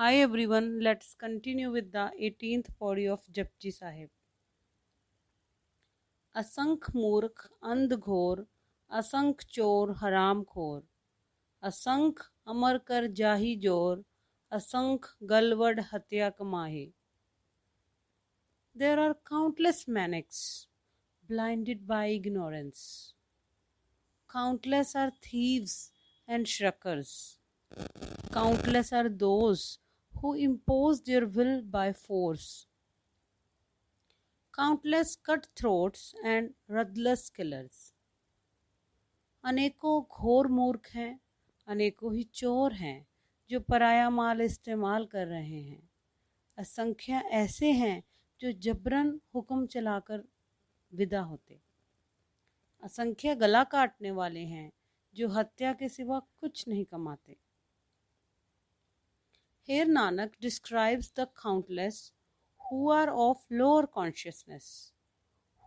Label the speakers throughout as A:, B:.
A: Hi everyone, let's continue with the 18th pauri of Japji Sahib. असंख मूर्ख अंध घोर, असंख चोर हराम खोर, असंख अमर कर जाही जोर, असंख गलवड हत्या कमाहे. There are countless maniacs blinded by ignorance. Countless are thieves and shirkers. Countless are those who impose their will by force. Countless cutthroats and ruthless killers. अनेकों घोर मूर्ख हैं, अनेकों ही चोर हैं जो पराया माल इस्तेमाल कर रहे हैं. असंख्य ऐसे हैं जो जबरन हुक्म चलाकर विदा होते. असंख्य गला काटने वाले हैं जो हत्या के सिवा कुछ नहीं कमाते. Here Nanak describes the countless who are of lower consciousness,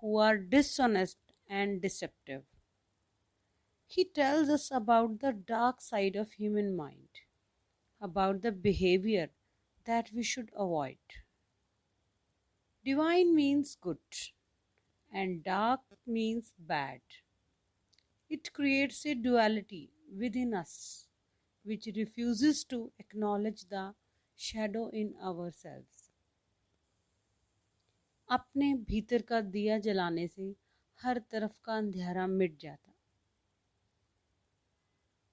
A: who are dishonest and deceptive. He tells us about the dark side of human mind, about the behavior that we should avoid. Divine means good and dark means bad. It creates a duality within us which refuses to acknowledge the shadow in ourselves. अपने भीतर का दिया जलाने से हर तरफ का अंधेरा मिट जाता.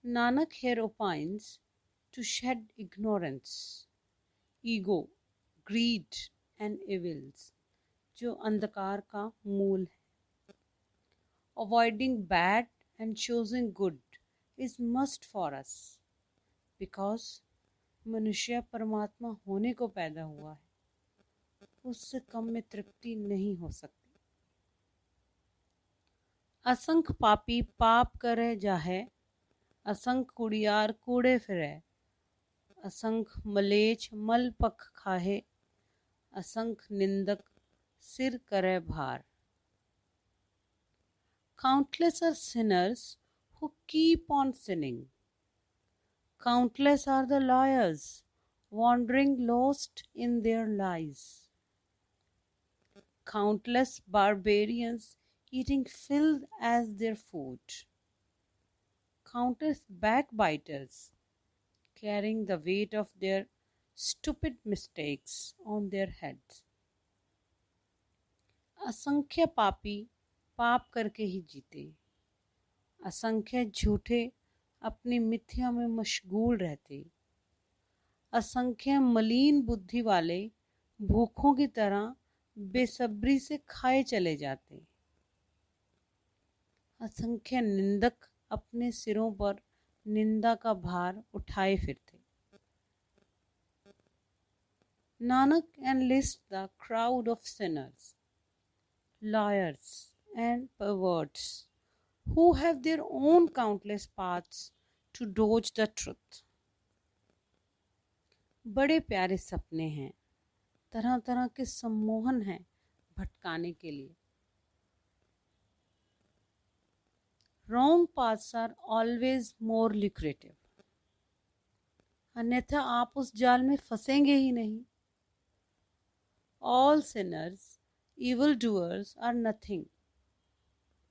A: Nanak here opines to shed ignorance, ego, greed and evils जो अंधकार का मूल है. Avoiding bad and choosing good is must for us because मनुष्य परमात्मा होने को पैदा हुआ है, उससे कम में तृप्ति नहीं हो सकती. असंख पापी पाप करे जाहे, असंख कुड़ियार कूड़े फिरे, असंख मलेच मल पख खाहे, असंख निंदक सिर करे भार. Countless are sinners who keep on sinning. Countless are the liars wandering lost in their lies. Countless barbarians eating filth as their food. Countless backbiters carrying the weight of their stupid mistakes on their heads. असंख्य पापी पाप करके ही जीते. असंख्य झूठे अपनी मिथ्या में मशगूल रहते. असंख्य मलिन बुद्धि वाले भूखों की तरह बेसब्री से खाए चले जाते. असंख्य निंदक अपने सिरों पर निंदा का भार उठाए फिरते. Nanak enlists the crowd of sinners, liars and perverts who have their own countless paths to dodge the truth. बड़े प्यारे सपने हैं, तरह तरह के सम्मोहन हैं भटकाने के लिए. Wrong paths are always more lucrative. अन्यथा आप उस जाल में फंसेंगे ही नहीं. All sinners, evildoers are nothing,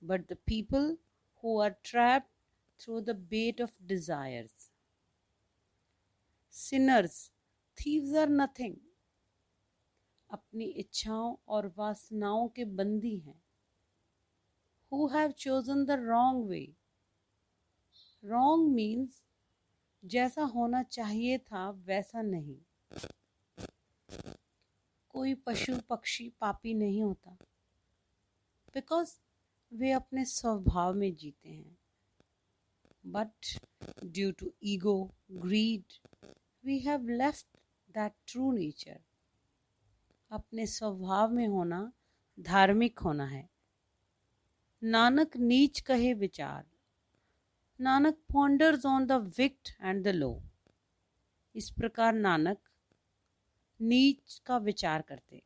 A: but the people who are trapped through the bait of desires. Sinners, thieves are nothing, अपनी इच्छाओं और वासनाओं के बंदी हैं. Who have chosen the wrong way. Wrong means जैसा होना चाहिए था वैसा नहीं. कोई पशु पक्षी पापी नहीं होता because वे अपने स्वभाव में जीते हैं. But due to ego, greed, we have left that true nature. अपने स्वभाव में होना धार्मिक होना है. नानक नीच कहे विचार. Nanak ponders on the wicked and the low. इस प्रकार नानक नीच का विचार करते.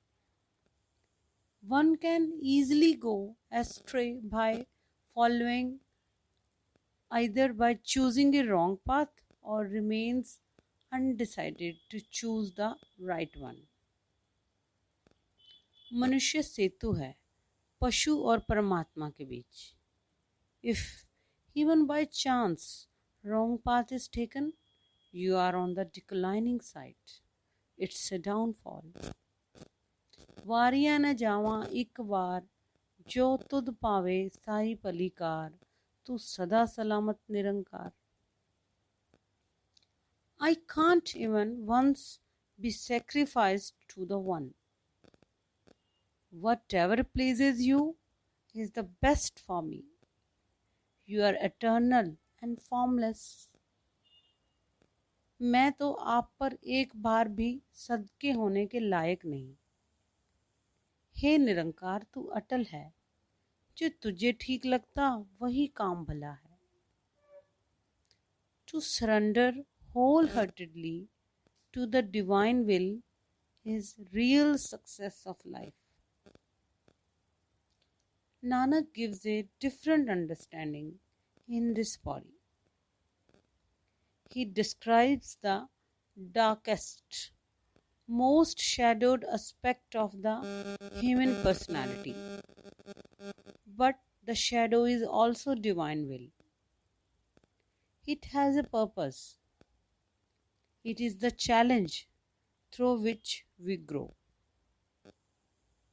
A: One can easily go astray by following either by choosing a wrong path or remains undecided to choose the right one. मनुष्य सेतु है पशु और परमात्मा के बीच. If even by chance wrong path is taken, you are on the declining side. It's a downfall. ਵਾਰੀਆਂ न ਜਾਵਾਂ ਇੱਕ ਵਾਰ ਜੋ ਤੁਧ ਪਾਵੇ ਸਾਈ ਭਲੀਕਾਰ ਤੂੰ ਸਦਾ ਸਲਾਮਤ ਨਿਰੰਕਾਰ. I can't even once be sacrificed to the one. Whatever pleases you is the best for me. You are eternal and formless. मैं तो आप पर एक बार भी सदके होने के लायक नहीं. हे निरंकार तू अटल है. जो तुझे ठीक लगता वही काम भला है. To surrender wholeheartedly to the divine will is real success of life. Nanak gives a different understanding in this body. He describes the darkest, most shadowed aspect of the human personality. But the shadow is also divine will. It has a purpose. It is the challenge through which we grow.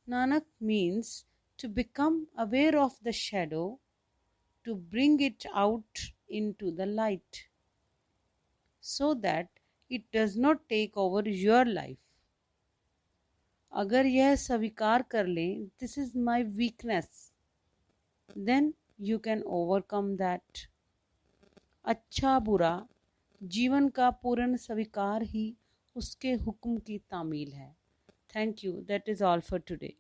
A: Nanak means to become aware of the shadow, to bring it out into the light, so that it does not take over your life. अगर यह स्वीकार कर लें, this is my weakness, then you can overcome that. अच्छा बुरा जीवन का पूर्ण स्वीकार ही उसके हुक्म की तामील है. Thank you. That is all for today.